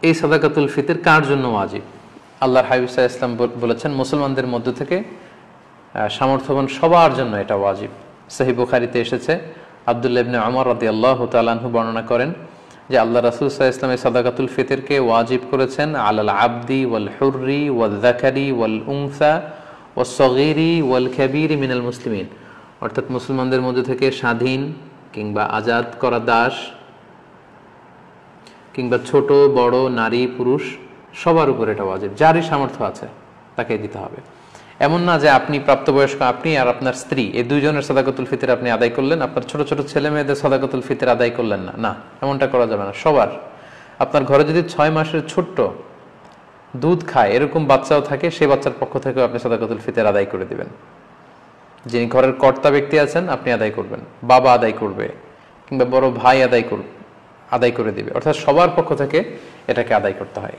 এই সাদাকাতুল ফিতর কার জন্য ওয়াজিব? আল্লাহর হাবিব সাল্লাল্লাহু আলাইহি ওয়াসাল্লাম বলেছেন মুসলমানদের মধ্য থেকে সামর্থ্যবান সবার জন্য এটা ওয়াজিব। সহিহ বুখারীতে এসেছে, আব্দুল্লাহ ইবনে ওমর রাদিয়াল্লাহু তাআলা আনহু বর্ণনা করেন যে আল্লাহ রাসূল সাল্লাল্লাহু আলাইহি ওয়াসাল্লাম সাদাকাতুল ফিতরকে ওয়াজিব করেছেন আলাল আবদি ওয়াল হুররি ওয়াল যাকারি ওয়াল উনসা ওয়াস সগীরি ওয়াল কাবীরি মিনাল মুসলিমিন, অর্থাৎ মুসলমানদের মধ্যে থেকে স্বাধীন কিংবা আজাদ করা দাস কিংবা ছোট বড় নারী পুরুষ সবার উপর এটা ওয়াজিব, যারই সামর্থ্য আছে তাকে দিতে হবে। এমন না যে আপনি প্রাপ্তবয়স্ক, আপনি আর আপনার স্ত্রী এই দুইজনের সাদাকাতুল ফিতর আপনি আদায় করলেন, আপনার ছোট ছোট ছেলে মেয়েদের সাদাকাতুল ফিতর আদায় করলেন না, না, এমনটা করা যাবে না। সবার, আপনার ঘরে যদি 6 মাসের ছোট্ট দুধ খায় এরকম বাচ্চাও থাকে, সেই বাচ্চার পক্ষ থেকেও আপনি সাদাকাতুল ফিতর আদায় করে দিবেন। যিনি ঘরের কর্তা ব্যক্তি আছেন আপনি আদায় করবেন, বাবা আদায় করবে কিংবা বড় ভাই আদায় করে দিবে, অর্থাৎ সবার পক্ষ থেকে এটাকে আদায় করতে হয়।